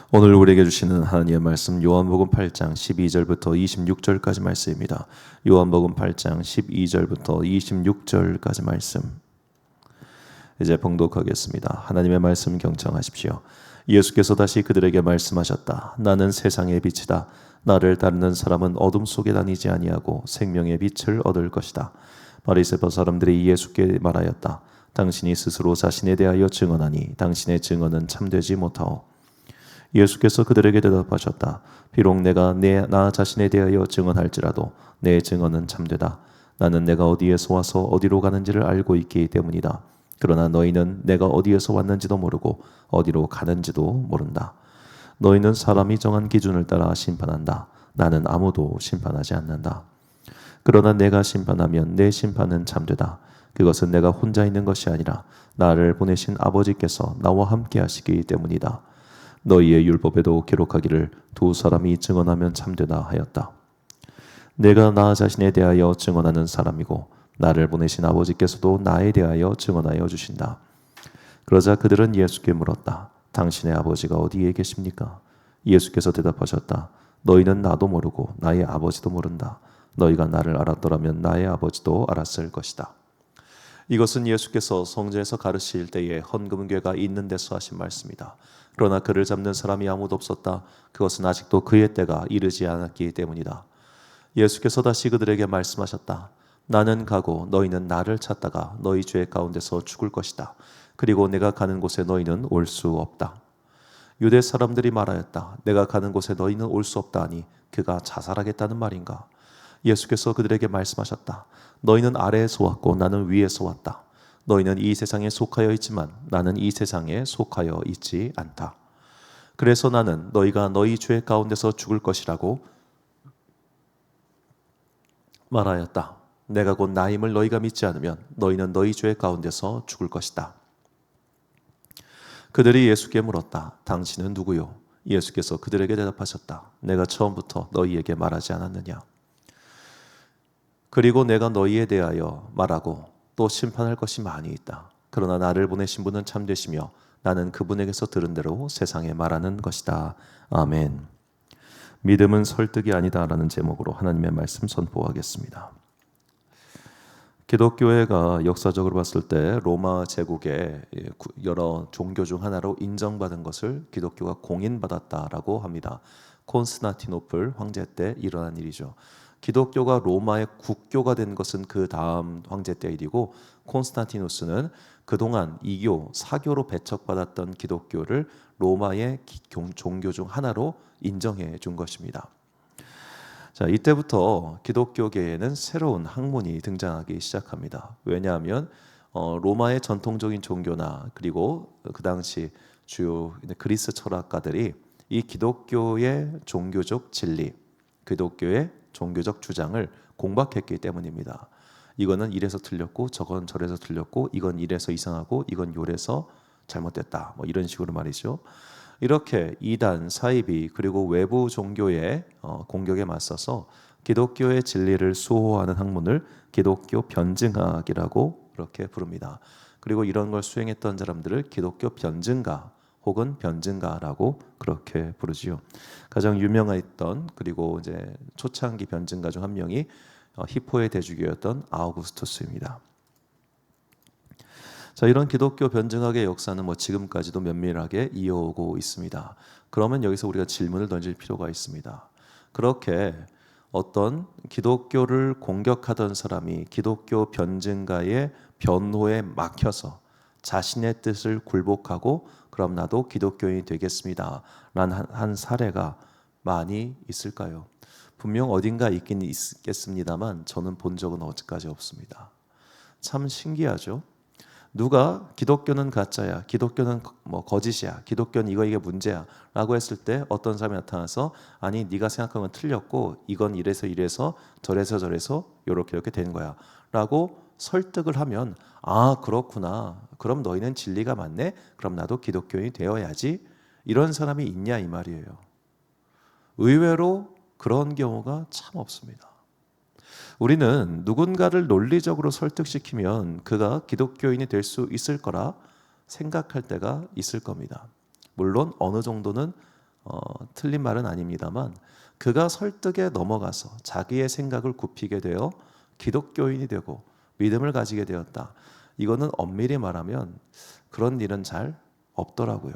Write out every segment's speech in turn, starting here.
오늘 우리에게 주시는 하나님의 말씀 요한복음 8장 12절부터 26절까지 말씀입니다. 요한복음 8장 12절부터 26절까지 말씀 이제 봉독하겠습니다. 하나님의 말씀 경청하십시오. 예수께서 다시 그들에게 말씀하셨다. 나는 세상의 빛이다. 나를 따르는 사람은 어둠 속에 다니지 아니하고 생명의 빛을 얻을 것이다. 바리새파 사람들이 예수께 말하였다. 당신이 스스로 자신에 대하여 증언하니 당신의 증언은 참되지 못하오. 예수께서 그들에게 대답하셨다. 비록 내가 나 자신에 대하여 증언할지라도 내 증언은 참되다. 나는 내가 어디에서 와서 어디로 가는지를 알고 있기 때문이다. 그러나 너희는 내가 어디에서 왔는지도 모르고 어디로 가는지도 모른다. 너희는 사람이 정한 기준을 따라 심판한다. 나는 아무도 심판하지 않는다. 그러나 내가 심판하면 내 심판은 참되다. 그것은 내가 혼자 있는 것이 아니라 나를 보내신 아버지께서 나와 함께 하시기 때문이다. 너희의 율법에도 기록하기를 두 사람이 증언하면 참되다 하였다. 내가 나 자신에 대하여 증언하는 사람이고 나를 보내신 아버지께서도 나에 대하여 증언하여 주신다. 그러자 그들은 예수께 물었다. 당신의 아버지가 어디에 계십니까? 예수께서 대답하셨다. 너희는 나도 모르고 나의 아버지도 모른다. 너희가 나를 알았더라면 나의 아버지도 알았을 것이다. 이것은 예수께서 성전에서 가르치실 때에 헌금궤가 있는 데서 하신 말씀이다. 그러나 그를 잡는 사람이 아무도 없었다. 그것은 아직도 그의 때가 이르지 않았기 때문이다. 예수께서 다시 그들에게 말씀하셨다. 나는 가고 너희는 나를 찾다가 너희 죄 가운데서 죽을 것이다. 그리고 내가 가는 곳에 너희는 올 수 없다. 유대 사람들이 말하였다. 내가 가는 곳에 너희는 올 수 없다 하니 그가 자살하겠다는 말인가? 예수께서 그들에게 말씀하셨다. 너희는 아래에서 왔고 나는 위에서 왔다. 너희는 이 세상에 속하여 있지만 나는 이 세상에 속하여 있지 않다. 그래서 나는 너희가 너희 죄 가운데서 죽을 것이라고 말하였다. 내가 곧 나임을 너희가 믿지 않으면 너희는 너희 죄 가운데서 죽을 것이다. 그들이 예수께 물었다. 당신은 누구요? 예수께서 그들에게 대답하셨다. 내가 처음부터 너희에게 말하지 않았느냐? 그리고 내가 너희에 대하여 말하고 또 심판할 것이 많이 있다. 그러나 나를 보내신 분은 참되시며 나는 그분에게서 들은 대로 세상에 말하는 것이다. 아멘. 믿음은 설득이 아니다라는 제목으로 하나님의 말씀 선포하겠습니다. 기독교회가 역사적으로 봤을 때 로마 제국의 여러 종교 중 하나로 인정받은 것을 기독교가 공인받았다라고 합니다. 콘스탄티노플 황제 때 일어난 일이죠. 기독교가 로마의 국교가 된 것은 그 다음 황제 때 일이고, 콘스탄티누스는 그동안 이교, 사교로 배척받았던 기독교를 로마의 종교 중 하나로 인정해 준 것입니다. 자, 이때부터 기독교계에는 새로운 학문이 등장하기 시작합니다. 왜냐하면 로마의 전통적인 종교나 그리고 그 당시 주요 그리스 철학가들이 이 기독교의 종교적 진리, 기독교의 종교적 주장을 공박했기 때문입니다. 이거는 이래서 틀렸고 저건 저래서 틀렸고 이건 이래서 이상하고 이건 요래서 잘못됐다. 뭐 이런 식으로 말이죠. 이렇게 이단, 사이비 그리고 외부 종교의 공격에 맞서서 기독교의 진리를 수호하는 학문을 기독교 변증학이라고 그렇게 부릅니다. 그리고 이런 걸 수행했던 사람들을 기독교 변증가 혹은 변증가라고 그렇게 부르지요. 가장 유명했던 그리고 이제 초창기 변증가 중 한 명이 히포의 대주교였던 아우구스투스입니다. 자, 이런 기독교 변증학의 역사는 지금까지도 면밀하게 이어오고 있습니다. 그러면 여기서 우리가 질문을 던질 필요가 있습니다. 그렇게 어떤 기독교를 공격하던 사람이 기독교 변증가의 변호에 막혀서 자신의 뜻을 굴복하고 그럼 나도 기독교인이 되겠습니다 라는 한 사례가 많이 있을까요? 분명 어딘가 있긴 있겠습니다만 저는 본 적은 어디까지 없습니다. 참 신기하죠? 누가 기독교는 가짜야, 기독교는 거짓이야, 기독교는 이게 문제야 라고 했을 때 어떤 사람이 나타나서 아니 네가 생각한 건 틀렸고 이건 이래서 저래서 이렇게 된 거야 라고 설득을 하면 아 그렇구나, 그럼 너희는 진리가 맞네, 그럼 나도 기독교인이 되어야지, 이런 사람이 있냐 이 말이에요. 의외로 그런 경우가 참 없습니다. 우리는 누군가를 논리적으로 설득시키면 그가 기독교인이 될 수 있을 거라 생각할 때가 있을 겁니다. 물론 어느 정도는 틀린 말은 아닙니다만 그가 설득에 넘어가서 자기의 생각을 굽히게 되어 기독교인이 되고 믿음을 가지게 되었다. 이거는 엄밀히 말하면 그런 일은 잘 없더라고요.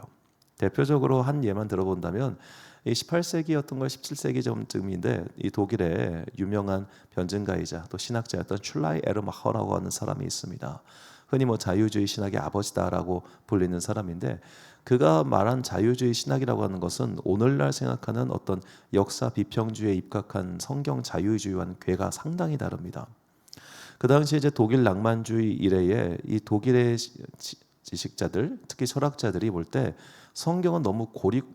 대표적으로 한 예만 들어본다면 이 18세기였던 걸 17세기 전쯤인데 이 독일의 유명한 변증가이자 또 신학자였던 슐라이 에르마허라고 하는 사람이 있습니다. 흔히 뭐 자유주의 신학의 아버지다라고 불리는 사람인데 그가 말한 자유주의 신학이라고 하는 것은 오늘날 생각하는 어떤 역사 비평주의에 입각한 성경 자유주의와는 궤가 상당히 다릅니다. 그 당시 이제 독일 낭만주의 이래에 이 독일의 지식자들, 특히 철학자들이 볼 때 성경은 너무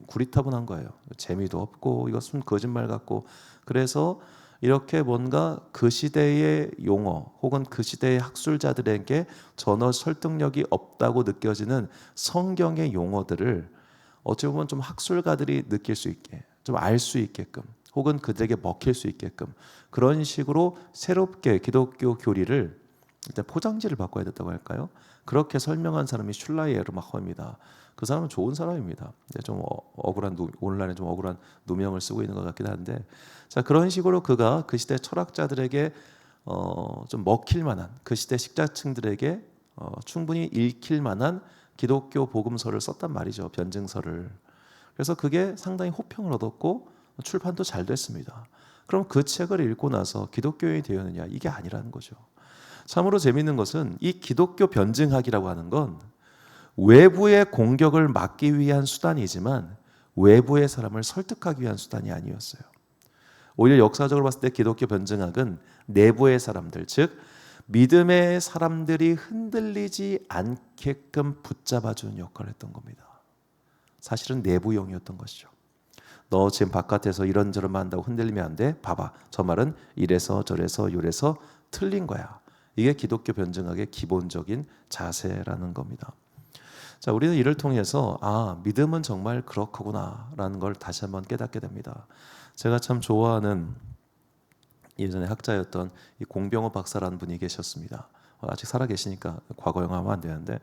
구리타분한 거예요. 재미도 없고 이것은 거짓말 같고 그래서 이렇게 뭔가 그 시대의 용어 혹은 그 시대의 학술자들에게 전혀 설득력이 없다고 느껴지는 성경의 용어들을 어찌 보면 좀 학술가들이 느낄 수 있게 좀 알 수 있게끔 혹은 그들에게 먹힐 수 있게끔 그런 식으로 새롭게 기독교 교리를 일단 포장지를 바꿔야 됐다고 할까요? 그렇게 설명한 사람이 슐라이 에르마허입니다. 그 사람은 좋은 사람입니다. 좀 억울한 오늘날에 좀 억울한 누명을 쓰고 있는 것 같긴 한데, 자 그런 식으로 그가 그 시대 철학자들에게 좀 먹힐 만한 그 시대 식자층들에게 충분히 읽힐 만한 기독교 복음서를 썼단 말이죠. 변증서를. 그래서 그게 상당히 호평을 얻었고 출판도 잘 됐습니다. 그럼 그 책을 읽고 나서 기독교인이 되었느냐? 이게 아니라는 거죠. 참으로 재미있는 것은 이 기독교 변증학이라고 하는 건 외부의 공격을 막기 위한 수단이지만 외부의 사람을 설득하기 위한 수단이 아니었어요. 오히려 역사적으로 봤을 때 기독교 변증학은 내부의 사람들, 즉 믿음의 사람들이 흔들리지 않게끔 붙잡아주는 역할을 했던 겁니다. 사실은 내부용이었던 것이죠. 너 지금 바깥에서 이런저런 한다고 흔들리면 안 돼. 봐봐. 저 말은 이래서 저래서 요래서 틀린 거야. 이게 기독교 변증학의 기본적인 자세라는 겁니다. 자, 우리는 이를 통해서 믿음은 정말 그렇구나라는 걸 다시 한번 깨닫게 됩니다. 제가 참 좋아하는 예전에 학자였던 이 공병호 박사라는 분이 계셨습니다. 아직 살아 계시니까 과거형하면 안 되는데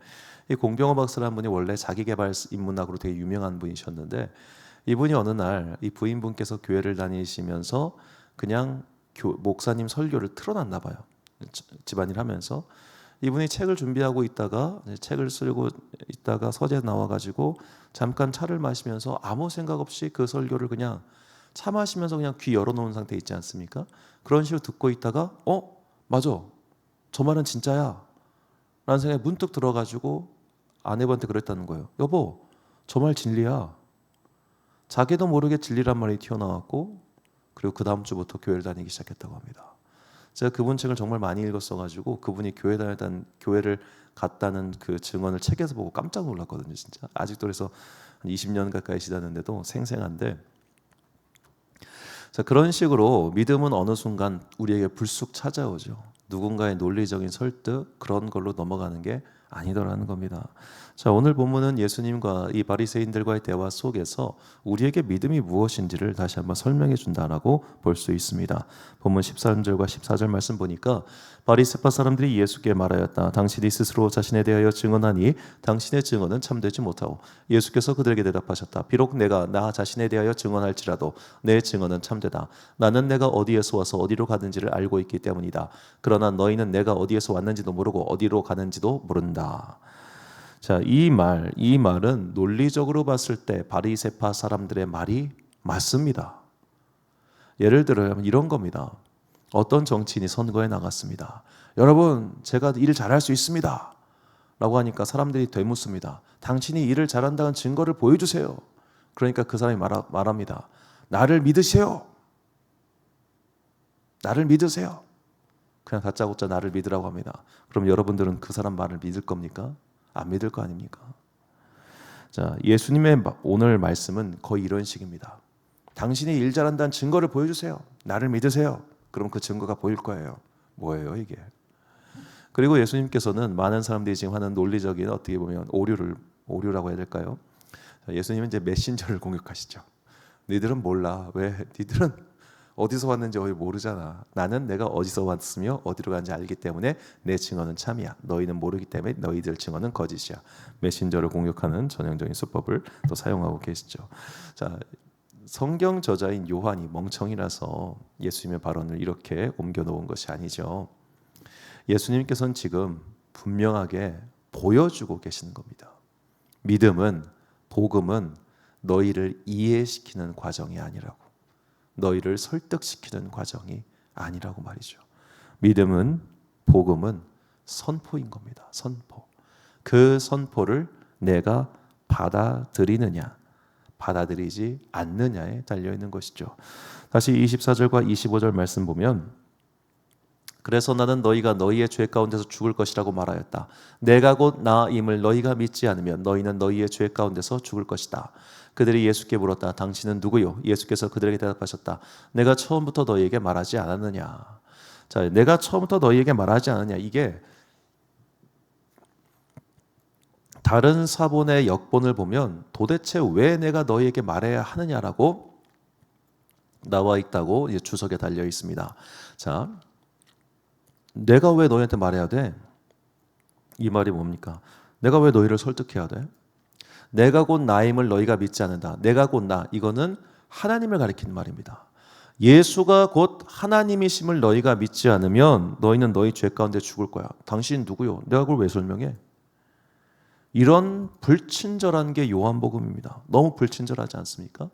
이 공병호 박사라는 분이 원래 자기계발 인문학으로 되게 유명한 분이셨는데 이분이 어느 날 이 부인분께서 교회를 다니시면서 그냥 목사님 설교를 틀어놨나 봐요. 집안일 하면서 이분이 책을 준비하고 있다가 책을 쓰고 있다가 서재 나와가지고 잠깐 차를 마시면서 아무 생각 없이 그 설교를 그냥 차 마시면서 그냥 귀 열어놓은 상태에 있지 않습니까? 그런 식으로 듣고 있다가 맞아, 저 말은 진짜야 라는 생각이 문득 들어가지고 아내분한테 그랬다는 거예요. 여보, 저 말 진리야. 자기도 모르게 진리란 말이 튀어나왔고 그리고 그 다음 주부터 교회를 다니기 시작했다고 합니다. 제가 그분 책을 정말 많이 읽었어가지고 그분이 교회를 갔다는 그 증언을 책에서 보고 깜짝 놀랐거든요. 진짜 아직도 그래서 한 20년 가까이 지났는데도 생생한데, 자 그런 식으로 믿음은 어느 순간 우리에게 불쑥 찾아오죠. 누군가의 논리적인 설득 그런 걸로 넘어가는 게 아니더라는 겁니다. 자 오늘 본문은 예수님과 이 바리새인들과의 대화 속에서 우리에게 믿음이 무엇인지를 다시 한번 설명해 준다라고 볼 수 있습니다. 본문 13절과 14절 말씀 보니까 바리새파 사람들이 예수께 말하였다. 당신이 스스로 자신에 대하여 증언하니 당신의 증언은 참되지 못하오. 예수께서 그들에게 대답하셨다. 비록 내가 나 자신에 대하여 증언할지라도 내 증언은 참되다. 나는 내가 어디에서 와서 어디로 가는지를 알고 있기 때문이다. 그러나 너희는 내가 어디에서 왔는지도 모르고 어디로 가는지도 모른다. 자, 이 말은 논리적으로 봤을 때 바리새파 사람들의 말이 맞습니다. 예를 들어 이런 겁니다. 어떤 정치인이 선거에 나갔습니다. 여러분, 제가 일 잘할 수 있습니다. 라고 하니까 사람들이 되묻습니다. 당신이 일을 잘한다는 증거를 보여주세요. 그러니까 그 사람이 말합니다. 나를 믿으세요. 나를 믿으세요. 그냥 다짜고짜 나를 믿으라고 합니다. 그럼 여러분들은 그 사람 말을 믿을 겁니까? 안 믿을 거 아닙니까? 자, 예수님의 오늘 말씀은 거의 이런 식입니다. 당신이 일 잘한다는 증거를 보여주세요. 나를 믿으세요. 그럼 그 증거가 보일 거예요. 뭐예요 이게? 그리고 예수님께서는 많은 사람들이 지금 하는 논리적인 어떻게 보면 오류라고 해야 될까요? 예수님은 이제 메신저를 공격하시죠. 니들은 몰라. 왜? 니들은 어디서 왔는지 모르잖아. 나는 내가 어디서 왔으며 어디로 간지 알기 때문에 내 증언은 참이야. 너희는 모르기 때문에 너희들 증언은 거짓이야. 메신저를 공격하는 전형적인 수법을 또 사용하고 계시죠. 자, 성경 저자인 요한이 멍청이라서 예수님의 발언을 이렇게 옮겨놓은 것이 아니죠. 예수님께서는 지금 분명하게 보여주고 계시는 겁니다. 믿음은, 복음은 너희를 이해시키는 과정이 아니라고, 너희를 설득시키는 과정이 아니라고 말이죠. 믿음은, 복음은 선포인 겁니다. 선포. 그 선포를 내가 받아들이느냐, 받아들이지 않느냐에 달려있는 것이죠. 다시 24절과 25절 말씀 보면, 그래서 나는 너희가 너희의 죄 가운데서 죽을 것이라고 말하였다. 내가 곧 나임을 너희가 믿지 않으면 너희는 너희의 죄 가운데서 죽을 것이다. 그들이 예수께 물었다. 당신은 누구요? 예수께서 그들에게 대답하셨다. 내가 처음부터 너희에게 말하지 않았느냐. 자, 내가 처음부터 너희에게 말하지 않았느냐. 이게 다른 사본의 역본을 보면 도대체 왜 내가 너희에게 말해야 하느냐라고 나와 있다고 주석에 달려 있습니다. 자, 내가 왜 너희한테 말해야 돼? 이 말이 뭡니까? 내가 왜 너희를 설득해야 돼? 내가 곧 나임을 너희가 믿지 않는다. 내가 곧 나. 이거는 하나님을 가리키는 말입니다. 예수가 곧 하나님이심을 너희가 믿지 않으면 너희는 너희 죄 가운데 죽을 거야. 당신 누구요? 내가 그걸 왜 설명해? 이런 불친절한 게 요한복음입니다. 너무 불친절하지 않습니까?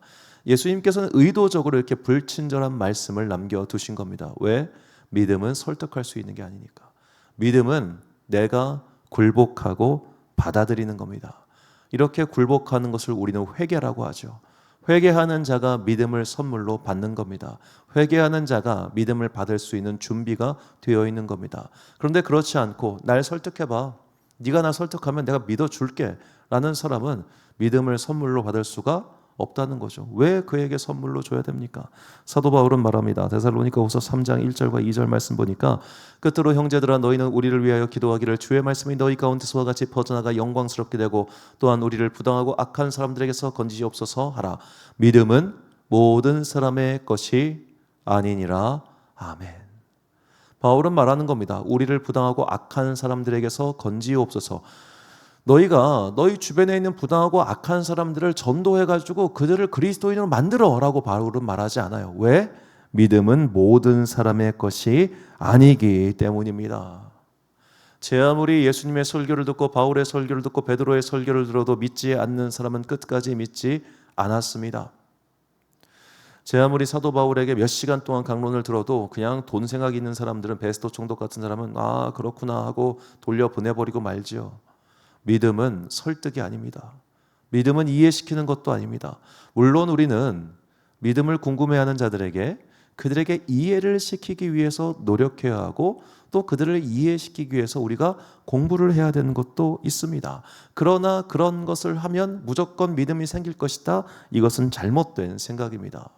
예수님께서는 의도적으로 이렇게 불친절한 말씀을 남겨두신 겁니다. 왜? 믿음은 설득할 수 있는 게 아니니까. 믿음은 내가 굴복하고 받아들이는 겁니다. 이렇게 굴복하는 것을 우리는 회개라고 하죠. 회개하는 자가 믿음을 선물로 받는 겁니다. 회개하는 자가 믿음을 받을 수 있는 준비가 되어 있는 겁니다. 그런데 그렇지 않고 날 설득해봐. 네가 나 설득하면 내가 믿어줄게 라는 사람은 믿음을 선물로 받을 수가 없다는 거죠. 왜 그에게 선물로 줘야 됩니까? 사도 바울은 말합니다. 데살로니가후서 3장 1절과 2절 말씀 보니까 끝으로 형제들아 너희는 우리를 위하여 기도하기를 주의 말씀이 너희 가운데서와 같이 퍼져나가 영광스럽게 되고 또한 우리를 부당하고 악한 사람들에게서 건지시옵소서 하라. 믿음은 모든 사람의 것이 아니니라. 아멘. 바울은 말하는 겁니다. 우리를 부당하고 악한 사람들에게서 건지옵소서. 너희가 너희 주변에 있는 부당하고 악한 사람들을 전도해가지고 그들을 그리스도인으로 만들어라고 바울은 말하지 않아요. 왜? 믿음은 모든 사람의 것이 아니기 때문입니다. 제 아무리 예수님의 설교를 듣고 바울의 설교를 듣고 베드로의 설교를 들어도 믿지 않는 사람은 끝까지 믿지 않았습니다. 제 아무리 사도 바울에게 몇 시간 동안 강론을 들어도 그냥 돈 생각 있는 사람들은 베스토 총독 같은 사람은 아 그렇구나 하고 돌려보내버리고 말지요. 믿음은 설득이 아닙니다. 믿음은 이해시키는 것도 아닙니다. 물론 우리는 믿음을 궁금해하는 자들에게 그들에게 이해를 시키기 위해서 노력해야 하고 또 그들을 이해시키기 위해서 우리가 공부를 해야 되는 것도 있습니다. 그러나 그런 것을 하면 무조건 믿음이 생길 것이다. 이것은 잘못된 생각입니다.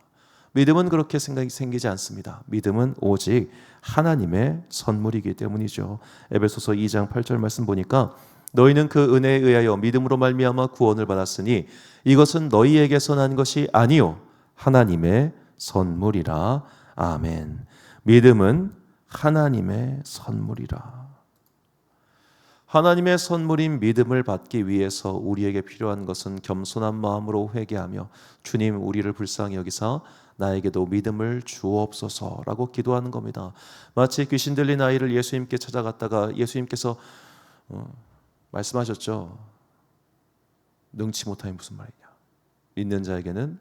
믿음은 그렇게 생각이 생기지 않습니다. 믿음은 오직 하나님의 선물이기 때문이죠. 에베소서 2장 8절 말씀 보니까 너희는 그 은혜에 의하여 믿음으로 말미암아 구원을 받았으니 이것은 너희에게서 난 것이 아니요 하나님의 선물이라. 아멘. 믿음은 하나님의 선물이라. 하나님의 선물인 믿음을 받기 위해서 우리에게 필요한 것은 겸손한 마음으로 회개하며 주님 우리를 불쌍히 여기사 나에게도 믿음을 주옵소서라고 기도하는 겁니다. 마치 귀신 들린 아이를 예수님께 찾아갔다가 예수님께서 말씀하셨죠. 능치 못함이 무슨 말이냐. 믿는 자에게는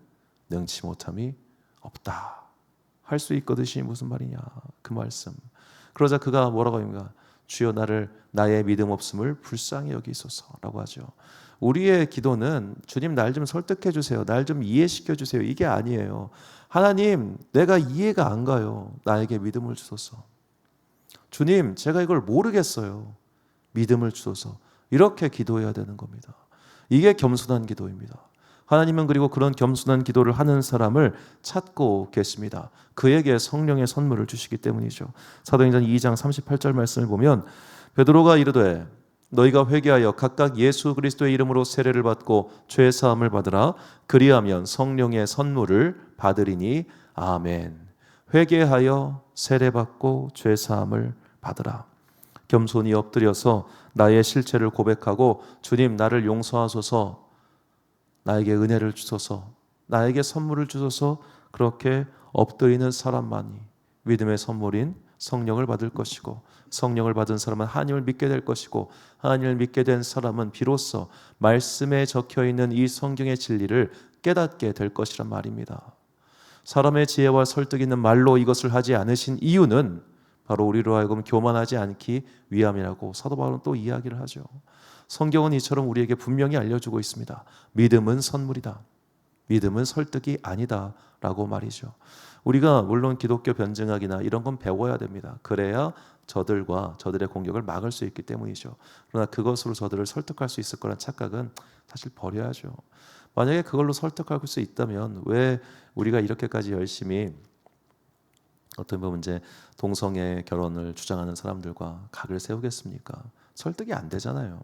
능치 못함이 없다. 할 수 있거든이 무슨 말이냐. 그 말씀. 그러자 그가 뭐라고 합니까? 주여 나의 믿음 없음을 불쌍히 여기소서라고 하죠. 우리의 기도는 주님 날 좀 설득해 주세요. 날 좀 이해시켜 주세요. 이게 아니에요. 하나님 내가 이해가 안 가요. 나에게 믿음을 주소서. 주님 제가 이걸 모르겠어요. 믿음을 주소서. 이렇게 기도해야 되는 겁니다. 이게 겸손한 기도입니다. 하나님은 그리고 그런 겸손한 기도를 하는 사람을 찾고 계십니다. 그에게 성령의 선물을 주시기 때문이죠. 사도행전 2장 38절 말씀을 보면 베드로가 이르되 너희가 회개하여 각각 예수 그리스도의 이름으로 세례를 받고 죄 사함을 받으라. 그리하면 성령의 선물을 받으리니 아멘. 회개하여 세례받고 죄사함을 받으라. 겸손히 엎드려서 나의 실체를 고백하고 주님 나를 용서하소서, 나에게 은혜를 주소서, 나에게 선물을 주소서, 그렇게 엎드리는 사람만이 믿음의 선물인 성령을 받을 것이고, 성령을 받은 사람은 하나님을 믿게 될 것이고, 하나님을 믿게 된 사람은 비로소 말씀에 적혀있는 이 성경의 진리를 깨닫게 될 것이란 말입니다. 사람의 지혜와 설득 있는 말로 이것을 하지 않으신 이유는 바로 우리로 하여금 교만하지 않기 위함이라고 사도 바울은 또 이야기를 하죠. 성경은 이처럼 우리에게 분명히 알려주고 있습니다. 믿음은 선물이다, 믿음은 설득이 아니다 라고 말이죠. 우리가 물론 기독교 변증학이나 이런 건 배워야 됩니다. 그래야 저들과 저들의 공격을 막을 수 있기 때문이죠. 그러나 그것으로 저들을 설득할 수 있을 거란 착각은 사실 버려야죠. 만약에 그걸로 설득할 수 있다면 왜 우리가 이렇게까지 열심히 어떻게 보면 이제 동성애 결혼을 주장하는 사람들과 각을 세우겠습니까? 설득이 안 되잖아요.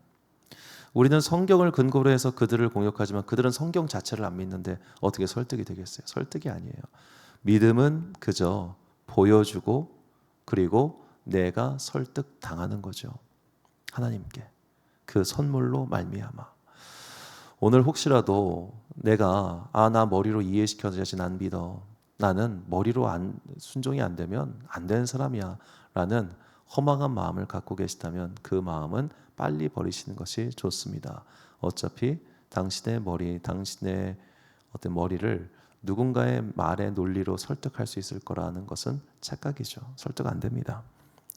우리는 성경을 근거로 해서 그들을 공격하지만 그들은 성경 자체를 안 믿는데 어떻게 설득이 되겠어요? 설득이 아니에요. 믿음은 그저 보여주고 그리고 내가 설득당하는 거죠. 하나님께 그 선물로 말미암아. 오늘 혹시라도 내가 나 머리로 이해시켜줘야지 난 믿어, 나는 머리로 순종이 안 되면 안 되는 사람이야 라는 허망한 마음을 갖고 계시다면 그 마음은 빨리 버리시는 것이 좋습니다. 어차피 당신의 머리, 당신의 어떤 머리를 누군가의 말의 논리로 설득할 수 있을 거라는 것은 착각이죠. 설득 안 됩니다.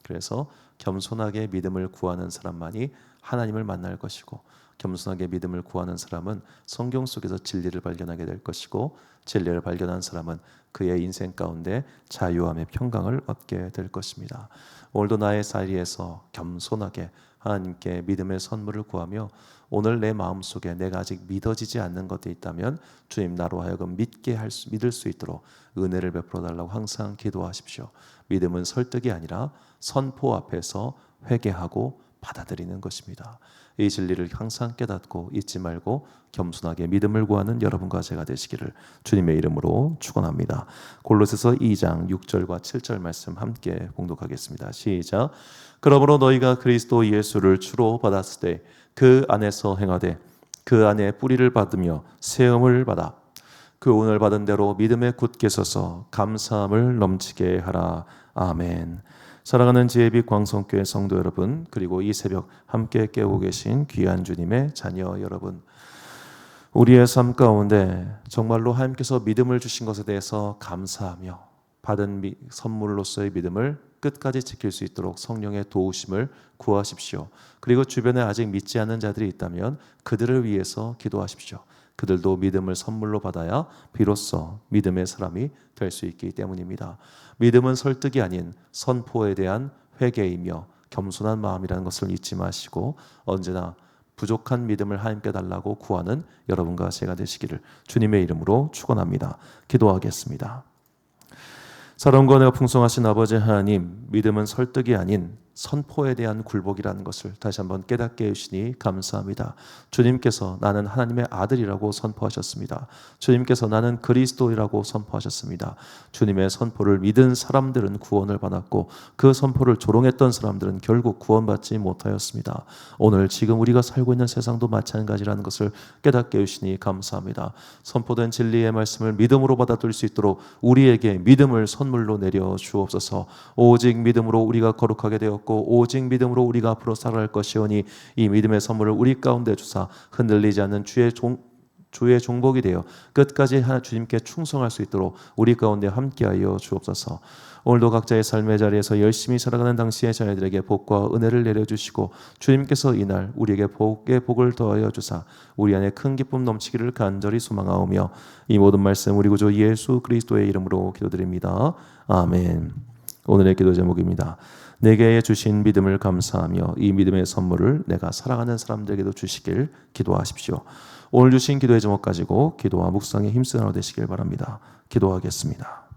그래서 겸손하게 믿음을 구하는 사람만이 하나님을 만날 것이고, 겸손하게 믿음을 구하는 사람은 성경 속에서 진리를 발견하게 될 것이고, 진리를 발견한 사람은 그의 인생 가운데 자유함의 평강을 얻게 될 것입니다. 오늘도 나의 자리에서 겸손하게 하나님께 믿음의 선물을 구하며, 오늘 내 마음속에 내가 아직 믿어지지 않는 것들이 있다면 주님 나로 하여금 믿을 수 있도록 은혜를 베풀어 달라고 항상 기도하십시오. 믿음은 설득이 아니라 선포 앞에서 회개하고 받아들이는 것입니다. 이 진리를 항상 깨닫고 잊지 말고 겸손하게 믿음을 구하는 여러분과 제가 되시기를 주님의 이름으로 축원합니다. 골로새서 2장 6절과 7절 말씀 함께 봉독하겠습니다. 시작. 그러므로 너희가 그리스도 예수를 주로 받았을 때 그 안에서 행하되 그 안에 뿌리를 받으며 세움을 받아 그 오늘 받은 대로 믿음에 굳게 서서 감사함을 넘치게 하라. 아멘. 사랑하는 지혜빛 광성교회 성도 여러분, 그리고 이 새벽 함께 깨우고 계신 귀한 주님의 자녀 여러분, 우리의 삶 가운데 정말로 하나님께서 믿음을 주신 것에 대해서 감사하며 받은 선물로서의 믿음을 끝까지 지킬 수 있도록 성령의 도우심을 구하십시오. 그리고 주변에 아직 믿지 않는 자들이 있다면 그들을 위해서 기도하십시오. 그들도 믿음을 선물로 받아야 비로소 믿음의 사람이 될 수 있기 때문입니다. 믿음은 설득이 아닌 선포에 대한 회개이며 겸손한 마음이라는 것을 잊지 마시고 언제나 부족한 믿음을 하나님께 달라고 구하는 여러분과 제가 되시기를 주님의 이름으로 축원합니다. 기도하겠습니다. 사랑과 은혜가 풍성하신 아버지 하나님, 믿음은 설득이 아닌 선포에 대한 굴복이라는 것을 다시 한번 깨닫게 해주시니 감사합니다. 주님께서 나는 하나님의 아들이라고 선포하셨습니다. 주님께서 나는 그리스도이라고 선포하셨습니다. 주님의 선포를 믿은 사람들은 구원을 받았고 그 선포를 조롱했던 사람들은 결국 구원받지 못하였습니다. 오늘 지금 우리가 살고 있는 세상도 마찬가지라는 것을 깨닫게 해주시니 감사합니다. 선포된 진리의 말씀을 믿음으로 받아들일 수 있도록 우리에게 믿음을 선물로 내려 주옵소서. 오직 믿음으로 우리가 거룩하게 되었고 오직 믿음으로 우리가 앞으로 살아갈 것이오니 이 믿음의 선물을 우리 가운데 주사 흔들리지 않는 주의 종복이 되어 끝까지 주님께 충성할 수 있도록 우리 가운데 함께하여 주옵소서. 오늘도 각자의 삶의 자리에서 열심히 살아가는 당시의 자녀들에게 복과 은혜를 내려주시고 주님께서 이날 우리에게 복을 더하여 주사 우리 안에 큰 기쁨 넘치기를 간절히 소망하오며 이 모든 말씀 우리 구주 예수 그리스도의 이름으로 기도드립니다. 아멘. 오늘의 기도 제목입니다. 내게 주신 믿음을 감사하며 이 믿음의 선물을 내가 사랑하는 사람들에게도 주시길 기도하십시오. 오늘 주신 기도의 제목 가지고 기도와 묵상에 힘쓰는 하루 되시길 바랍니다. 기도하겠습니다.